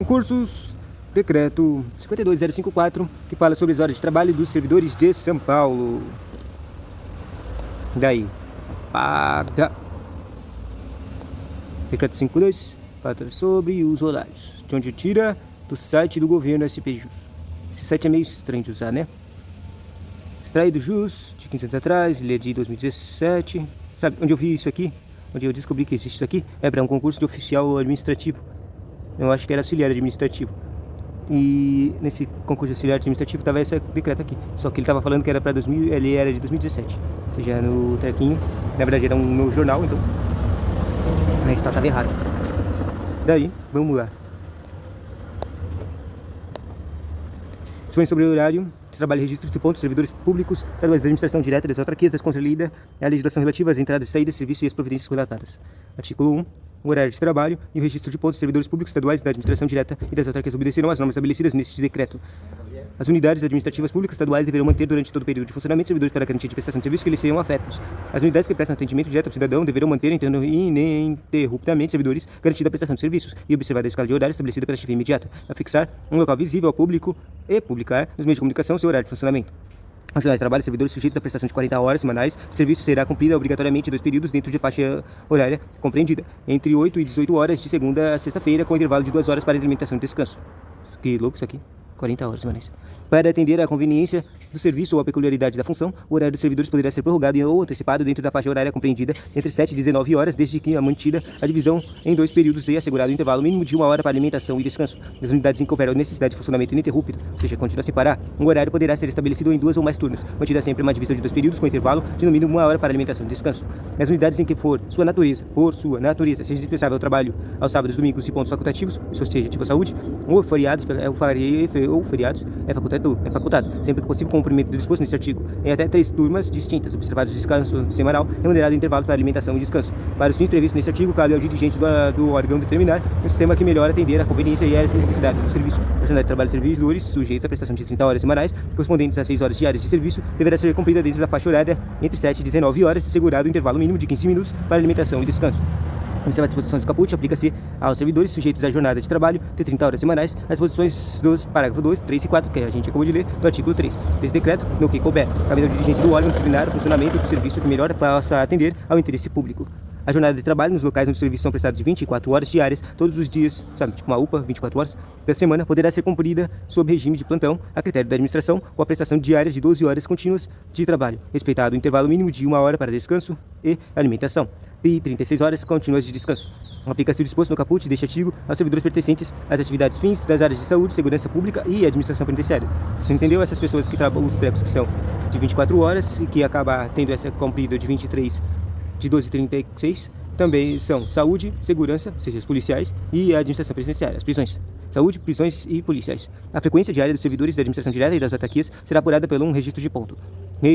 Concursos, decreto 52054, que fala sobre as horas de trabalho dos servidores de São Paulo. Daí, paga. Decreto 52, sobre os horários, de onde tira do site do governo SPJus. Esse site é meio estranho de usar, né? Extraído JUS, de 15 anos atrás, ele é de 2017. Sabe onde eu vi isso aqui? Onde eu descobri que existe isso aqui? É para um concurso de oficial administrativo. Eu acho que era auxiliar administrativo. E nesse concurso de auxiliar administrativo estava esse decreto aqui. Só que ele estava falando que era para 2000, ele era de 2017. Ou seja, no trequinho. Na verdade era no jornal, então a gente estava errado. Daí, vamos lá. Questões sobre o horário de trabalho e registros de pontos, servidores públicos, estaduais da administração direta das autarquias, das conselhidas, a legislação relativa às entradas e saídas, serviços e as providências relatadas. Artigo 1. O horário de trabalho e o registro de pontos de servidores públicos estaduais da administração direta e das autarquias obedecerão às normas estabelecidas neste decreto. As unidades administrativas públicas estaduais deverão manter durante todo o período de funcionamento servidores para garantia de prestação de serviço que lhes sejam afetos. As unidades que prestam atendimento direto ao cidadão deverão manter ininterruptamente servidores garantida a prestação de serviços e observar a escala de horário estabelecida pela chefia imediata, a fixar um local visível ao público e publicar nos meios de comunicação seu horário de funcionamento. As jornadas de trabalho, servidores sujeitos à prestação de 40 horas semanais, o serviço será cumprido obrigatoriamente em 2 períodos dentro de faixa horária compreendida entre 8 e 18 horas de segunda a sexta-feira, com intervalo de 2 horas para alimentação e descanso. Que louco isso aqui. 40 horas semanais. Para atender à conveniência do serviço ou à peculiaridade da função, o horário dos servidores poderá ser prorrogado ou antecipado dentro da faixa horária compreendida entre 7 e 19 horas, desde que mantida a divisão em 2 períodos e assegurado o intervalo mínimo de 1 hora para alimentação e descanso. Nas unidades em que houver necessidade de funcionamento ininterrupto, ou seja, continuar sem parar, um horário poderá ser estabelecido em 2 ou mais turnos, mantida sempre uma divisão de 2 períodos com intervalo de no mínimo 1 hora para alimentação e descanso. Nas unidades em que for por sua natureza, seja dispensável o trabalho aos sábados, domingos e pontos facultativos, ou seja, tipo a saúde, ou feriados, é facultado, sempre que possível, com o cumprimento do disposto neste artigo, em até 3 turmas distintas, observados o descanso semanal, remunerado em intervalos para alimentação e descanso. Para os fins previstos neste artigo, cabe ao dirigente do órgão determinar um sistema que melhor atender à conveniência e às necessidades do serviço. A jornada de trabalho de servidores, sujeitos à prestação de 30 horas semanais, correspondentes a 6 horas diárias de serviço, deverá ser cumprida dentro da faixa horária entre 7 e 19 horas, assegurado o intervalo mínimo de 15 minutos para alimentação e descanso. Observar as disposições do caput, aplica-se aos servidores sujeitos à jornada de trabalho de 30 horas semanais, as disposições dos parágrafos 2, 3 e 4, que a gente acabou de ler, do artigo 3 desse decreto, no que couber, cabe ao dirigente do órgão disciplinar o funcionamento do serviço que melhor possa atender ao interesse público. A jornada de trabalho nos locais onde os serviços são prestados de 24 horas diárias, todos os dias, sabe, tipo uma UPA, 24 horas da semana, poderá ser cumprida sob regime de plantão, a critério da administração, com a prestação diária de 12 horas contínuas de trabalho, respeitado o intervalo mínimo de 1 hora para descanso e alimentação, e 36 horas contínuas de descanso. Aplica-se o disposto no caput deste artigo aos servidores pertencentes às atividades fins das áreas de saúde, segurança pública e administração penitenciária. Você entendeu? Essas pessoas que trabalham, os trecos que são de 24 horas e que acaba tendo essa cumprida de 23 de 12 e 36, também são saúde, segurança, ou seja, os policiais, e a administração penitenciária, as prisões. Saúde, prisões e policiais. A frequência diária dos servidores da administração direta e das autarquias será apurada por um registro de ponto. No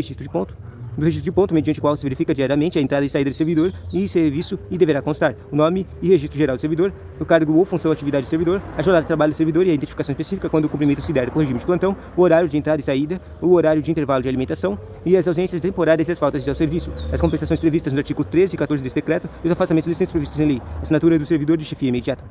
registro de ponto, mediante o qual se verifica diariamente a entrada e saída do servidor e serviço, e deverá constar o nome e registro geral do servidor, o cargo ou função ou atividade do servidor, a jornada de trabalho do servidor e a identificação específica quando o cumprimento se der por regime de plantão, o horário de entrada e saída, o horário de intervalo de alimentação e as ausências temporárias e as faltas de serviço, as compensações previstas nos artigos 13 e 14 deste decreto e os afastamentos e licenças previstos em lei, assinatura do servidor de chefia imediata.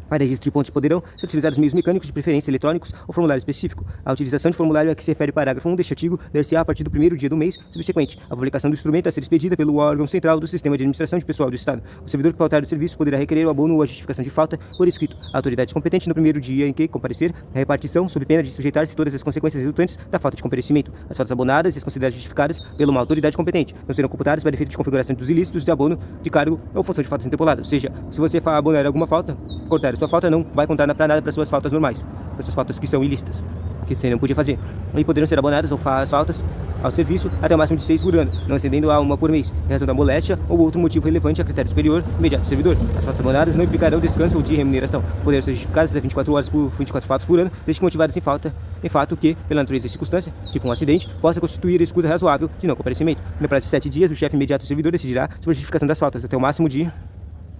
Para registro de pontos poderão ser utilizados meios mecânicos, de preferência eletrônicos ou formulário específico. A utilização de formulário a que se refere o parágrafo 1 deste artigo deve-se-á a partir do primeiro dia do mês subsequente. A publicação do instrumento a ser expedida pelo órgão central do Sistema de Administração de Pessoal do Estado. O servidor que faltar do serviço poderá requerer o abono ou a justificação de falta por escrito. A autoridade competente no primeiro dia em que comparecer a repartição, sob pena de sujeitar-se todas as consequências resultantes da falta de comparecimento. As faltas abonadas e as consideradas justificadas pela uma autoridade competente não serão computadas para efeito de configuração dos ilícitos de abono de cargo ou função de faltas interpoladas. Ou seja, se você abonar alguma falta, cortar a sua falta, não vai contar para nada para suas faltas normais, para suas faltas que são ilícitas, que você não podia fazer. E poderão ser abonadas ou as faltas ao serviço até o máximo de 6 por ano, não excedendo a 1 por mês, em razão da moléstia ou outro motivo relevante a critério superior imediato do servidor. As faltas abonadas não implicarão descanso ou de remuneração. Poderão ser justificadas até 24 horas por 24 fatos por ano, desde que motivadas em fato que, pela natureza e circunstância, tipo um acidente, possa constituir excusa razoável de não comparecimento. No prazo de 7 dias, o chefe imediato do servidor decidirá sobre a justificação das faltas, até o máximo de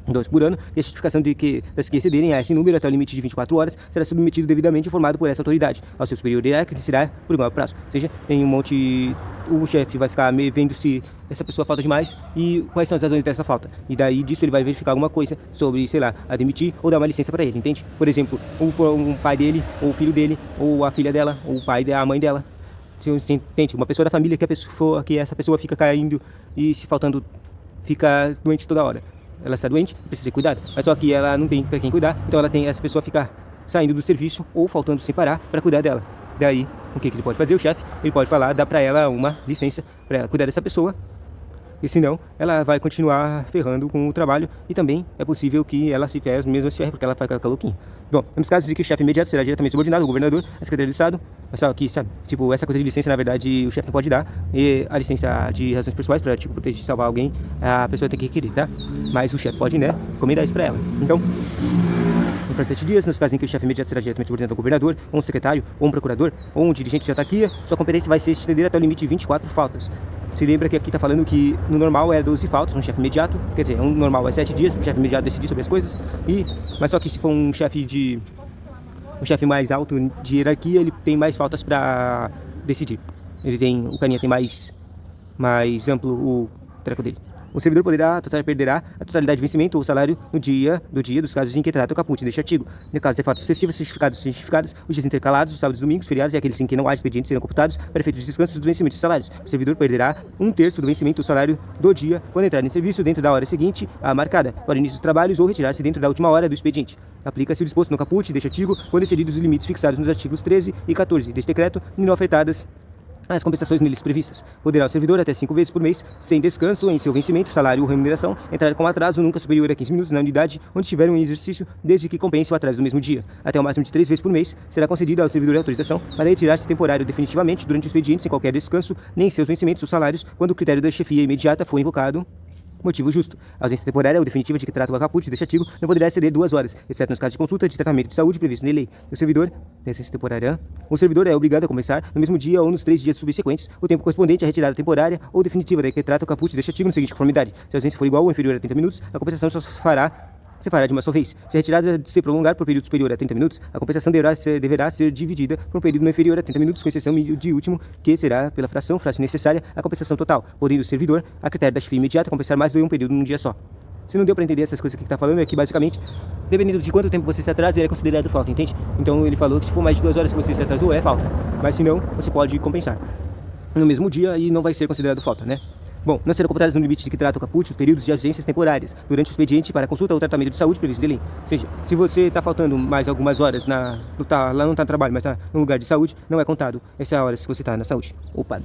2 por ano, e a justificação das que excederem a esse número até o limite de 24 horas será submetido devidamente informado por essa autoridade ao seu superior hierárquico, que será por igual prazo. Ou seja, tem um monte, o chefe vai ficar vendo se essa pessoa falta demais e quais são as razões dessa falta. E daí disso ele vai verificar alguma coisa sobre, sei lá, a demitir ou dar uma licença para ele, entende? Por exemplo, um pai dele, ou o filho dele, ou a filha dela, ou o pai da mãe dela. Entende? Uma pessoa da família que essa pessoa fica caindo e se faltando, fica doente toda hora. Ela está doente, precisa ser cuidada, mas só que ela não tem para quem cuidar, então ela tem essa pessoa ficar saindo do serviço ou faltando sem parar para cuidar dela. Daí, o que ele pode fazer? O chefe, ele pode falar, dar para ela uma licença para ela cuidar dessa pessoa, e senão ela vai continuar ferrando com o trabalho, e também é possível que ela se ferre, mesmo se ferre, porque ela vai ficar louquinha. Bom, nos casos em que o chefe imediato será diretamente subordinado ao governador, a secretaria de Estado, só que, sabe, tipo, essa coisa de licença, na verdade, o chefe não pode dar, e a licença de razões pessoais, para, tipo, proteger, salvar alguém, a pessoa tem que requerer, tá? Mas o chefe pode, né, recomendar isso para ela. Então, por 7 dias, nos casos em que o chefe imediato será diretamente subordinado ao governador, ou um secretário, ou um procurador, ou um dirigente de autarquia, sua competência vai se estender até o limite de 24 faltas. Se lembra que aqui está falando que no normal é 12 faltas, um chefe imediato, quer dizer, um normal é 7 dias para o chefe imediato decidir sobre as coisas, mas só que se for um chefe mais alto de hierarquia, ele tem mais faltas para decidir. O carinha tem mais amplo o treco dele. O servidor perderá a totalidade de vencimento ou salário no dia dos casos em que trata o caput deste artigo. No caso de faltas sucessivas, certificadas, os dias intercalados, os sábados, domingos, feriados e aqueles em que não há expedientes serão computados para efeitos de descanso dos vencimentos de salários. O servidor perderá 1/3 do vencimento do salário do dia quando entrar em serviço dentro da hora seguinte à marcada para o início dos trabalhos ou retirar-se dentro da última hora do expediente. Aplica-se o disposto no caput deste artigo quando excedidos os limites fixados nos artigos 13 e 14 deste decreto e não afetadas as compensações neles previstas. Poderá o servidor, até 5 vezes por mês, sem descanso em seu vencimento, salário ou remuneração, entrar com atraso nunca superior a 15 minutos na unidade onde estiver em exercício, desde que compense o atraso do mesmo dia. Até o máximo de 3 vezes por mês, será concedida ao servidor autorização para retirar-se temporário definitivamente durante o expediente sem qualquer descanso, nem em seus vencimentos ou salários, quando o critério da chefia imediata for invocado. Motivo justo. A ausência temporária ou definitiva de que trata o caput deste artigo não poderá exceder 2 horas, exceto nos casos de consulta de tratamento de saúde previsto na lei. O servidor é obrigado a começar no mesmo dia ou nos 3 dias subsequentes o tempo correspondente à retirada temporária ou definitiva da que trata o caput deste artigo na seguinte conformidade. Se a ausência for igual ou inferior a 30 minutos, a compensação só se fará de uma só vez. Se a retirada se prolongar por período superior a 30 minutos, a compensação deverá ser dividida por um período não inferior a 30 minutos, com exceção de último, que será pela fração necessária a compensação total, podendo o servidor, a critério da chefia imediata, compensar mais de um período num dia só. Se não deu para entender essas coisas que está falando, é que basicamente, dependendo de quanto tempo você se atrasa, ele é considerado falta, entende? Então ele falou que se for mais de 2 horas que você se atrasou, é falta. Mas se não, você pode compensar no mesmo dia e não vai ser considerado falta, né? Bom, não serão computadas no limite de que trata o caput os períodos de ausências temporárias durante o expediente para consulta ou tratamento de saúde previsto de lei. Ou seja, se você está faltando mais algumas horas lá não está no trabalho, mas está no lugar de saúde, não é contado essa hora se você está na saúde. Opa!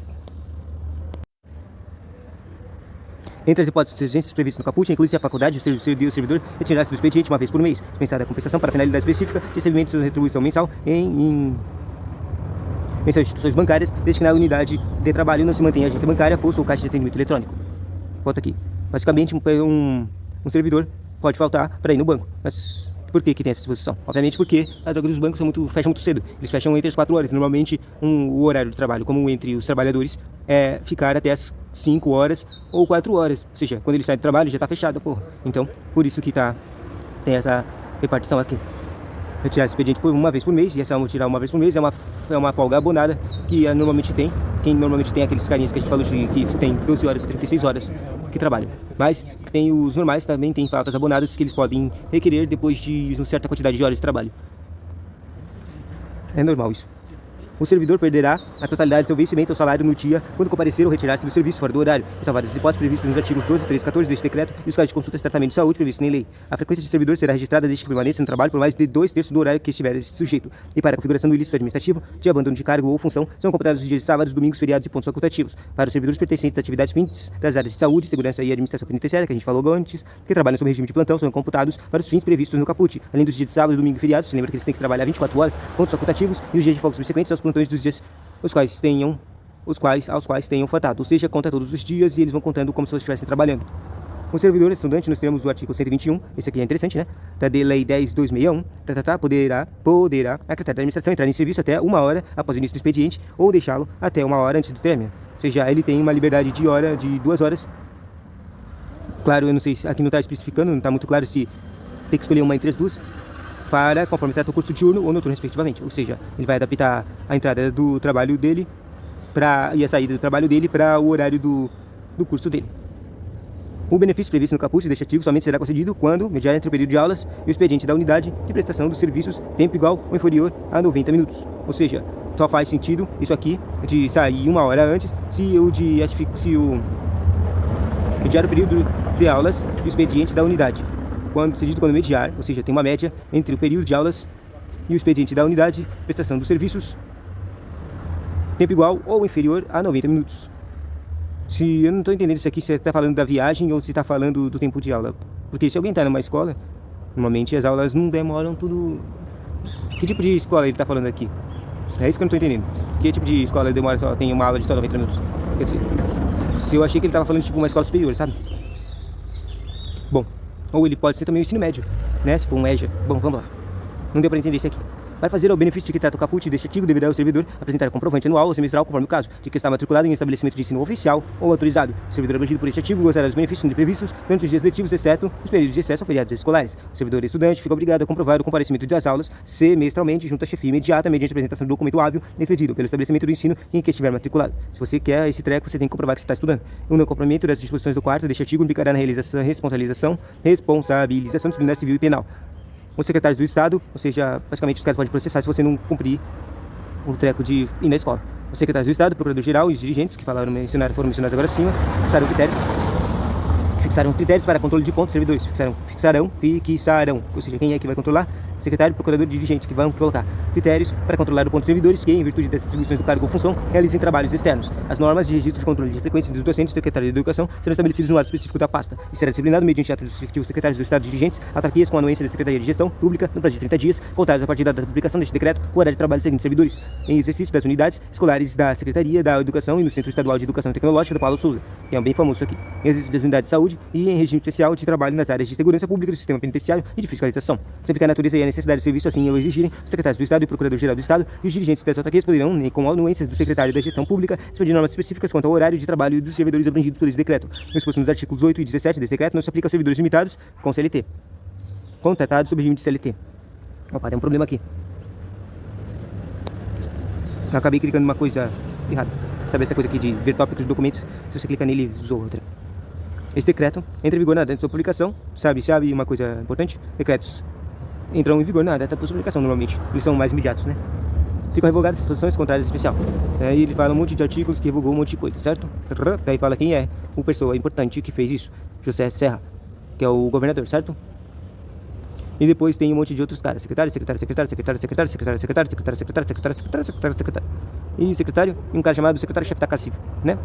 Entre as hipóteses de urgências previstas no caput, inclui-se a faculdade de o servidor retirar-se do expediente uma vez por mês, dispensada a compensação para finalidade específica de recebimento de retribuição mensal em instituições bancárias, desde que na unidade de trabalho não se mantenha agência bancária, posto ou caixa de atendimento eletrônico. Volta aqui. Basicamente, um servidor pode faltar para ir no banco. Mas por que tem essa disposição? Obviamente porque a droga dos bancos fecham muito cedo. Eles fecham entre as 4 horas. Normalmente, o horário de trabalho comum entre os trabalhadores é ficar até as 5 horas ou 4 horas. Ou seja, quando ele sai do trabalho já está fechado, porra. Então, por isso que tem essa repartição aqui. Retirar esse expediente uma vez por mês, e essa tirar uma vez por mês é uma folga abonada que normalmente tem. Quem normalmente tem aqueles carinhas que a gente falou que tem 12 horas ou 36 horas que trabalham. Mas tem os normais, também tem faltas abonadas que eles podem requerer depois de uma certa quantidade de horas de trabalho. É normal isso. O servidor perderá a totalidade do seu vencimento ou salário no dia quando comparecer ou retirar-se do serviço fora do horário, ressalvadas as hipóteses previstas nos artigos 12, 13 e 14 deste decreto e os casos de consulta e tratamento de saúde previstos em lei. A frequência de servidor será registrada desde que permaneça no trabalho por mais de 2/3 do horário que estiver sujeito. E para a configuração do ilícito administrativo, de abandono de cargo ou função, são computados os dias de sábados, domingos, feriados e pontos facultativos. Para os servidores pertencentes a atividades fins das áreas de saúde, segurança e administração penitenciária, que a gente falou antes, que trabalham sob regime de plantão, são computados para os fins previstos no caput. Além dos dias de sábado, domingo e feriados, se lembra que eles têm que trabalhar 24 horas, pontos facultativos e os dias de folga subsequentes aos plantões dos dias aos quais tenham faltado, ou seja, conta todos os dias e eles vão contando como se eles estivessem trabalhando. O servidor estudante, nós temos o artigo 121, esse aqui é interessante, né? Da lei 10.261, poderá a critério da administração entrar em serviço até 1 hora após o início do expediente ou deixá-lo até 1 hora antes do término. Ou seja, ele tem uma liberdade de 2 horas Claro, eu não sei, aqui não está especificando, não está muito claro se tem que escolher uma entre as duas, para conforme trata o curso diurno ou noturno, respectivamente. Ou seja, ele vai adaptar a entrada do trabalho dele e a saída do trabalho dele para o horário do curso dele. O benefício previsto no caput deste artigo somente será concedido quando mediar entre o período de aulas e o expediente da unidade de prestação dos serviços tempo igual ou inferior a 90 minutos. Ou seja, só faz sentido isso aqui de sair 1 hora antes se o mediar o período de aulas e o expediente da unidade. Quando mediar, ou seja, tem uma média entre o período de aulas e o expediente da unidade de prestação dos serviços tempo igual ou inferior a 90 minutos. Se eu não estou entendendo isso aqui, se está falando da viagem ou se está falando do tempo de aula. Porque se alguém está numa escola, normalmente as aulas não demoram tudo. Que tipo de escola ele está falando aqui? É isso que eu não estou entendendo. Que tipo de escola demora só tem uma aula de só 90 minutos? Quer dizer, se eu achei que ele estava falando de tipo uma escola superior, sabe? Bom, ou ele pode ser também o ensino médio, né? Se for um EJA. Bom, vamos lá. Não deu para entender isso aqui. Para fazer ao benefício de que trata o caput deste artigo, deverá o servidor apresentar comprovante anual ou semestral, conforme o caso, de que está matriculado em estabelecimento de ensino oficial ou autorizado. O servidor abrangido por este artigo gozará dos benefícios previstos durante os dias letivos, exceto os períodos de excesso ou feriados escolares. O servidor estudante fica obrigado a comprovar o comparecimento das aulas semestralmente junto à chefia imediata, mediante a apresentação do documento hábil expedido pelo estabelecimento do ensino em que estiver matriculado. Se você quer esse treco, você tem que comprovar que você está estudando. O não cumprimento das disposições do quarto deste artigo implicará na responsabilização disciplinar civil e penal. Os secretários do Estado, ou seja, basicamente os caras podem processar se você não cumprir o treco de ir na escola. Os secretários do Estado, o procurador-geral e os dirigentes que foram mencionados agora acima, fixaram critérios para controle de pontos servidores. Fixarão, ou seja, quem é que vai controlar? Secretário, procurador e dirigente, que vão colocar critérios para controlar o ponto de servidores que, em virtude das atribuições do cargo ou função, realizem trabalhos externos. As normas de registro de controle de frequência dos docentes e secretários de educação serão estabelecidos no ato específico da pasta e será disciplinado mediante atos dos respectivos secretários do Estado e dirigentes, autarquias com anuência da Secretaria de Gestão Pública no prazo de 30 dias, contados a partir da publicação deste decreto, o horário de trabalho dos seguintes servidores, em exercício das unidades escolares da Secretaria da Educação e no Centro Estadual de Educação Tecnológica do Paulo Souza, que é um bem famoso aqui, em exercício das unidades de saúde e em regime especial de trabalho nas áreas de segurança pública do sistema penitenciário e de fiscalização. Sempre que a natureza e a necessidade do serviço assim o exigirem, os secretários do Estado e o Procurador-Geral do Estado e os dirigentes das autarquias poderão, com anuências do Secretário da Gestão Pública, expedir normas específicas quanto ao horário de trabalho dos servidores abrangidos por esse decreto. O exposto nos artigos 8 e 17 desse decreto não se aplica aos servidores limitados com CLT, contratados sob regime de CLT. Opa, tem um problema aqui. Eu acabei clicando numa coisa errada. Sabe essa coisa aqui de ver tópicos de documentos? Se você clica nele, usou outra. Esse decreto entra em vigor na data de sua publicação. Sabe uma coisa importante? Decretos entram em vigor na data da sua publicação, normalmente. Eles são mais imediatos, né? Ficam revogadas as disposições contrárias especial. Aí ele fala um monte de artigos que revogou um monte de coisa, certo? Daí fala quem é o pessoa importante que fez isso. José Serra, que é o governador, certo? E depois tem um monte de outros caras. Secretário. E secretário, e um cara chamado secretário-chefe da Casa Civil, né?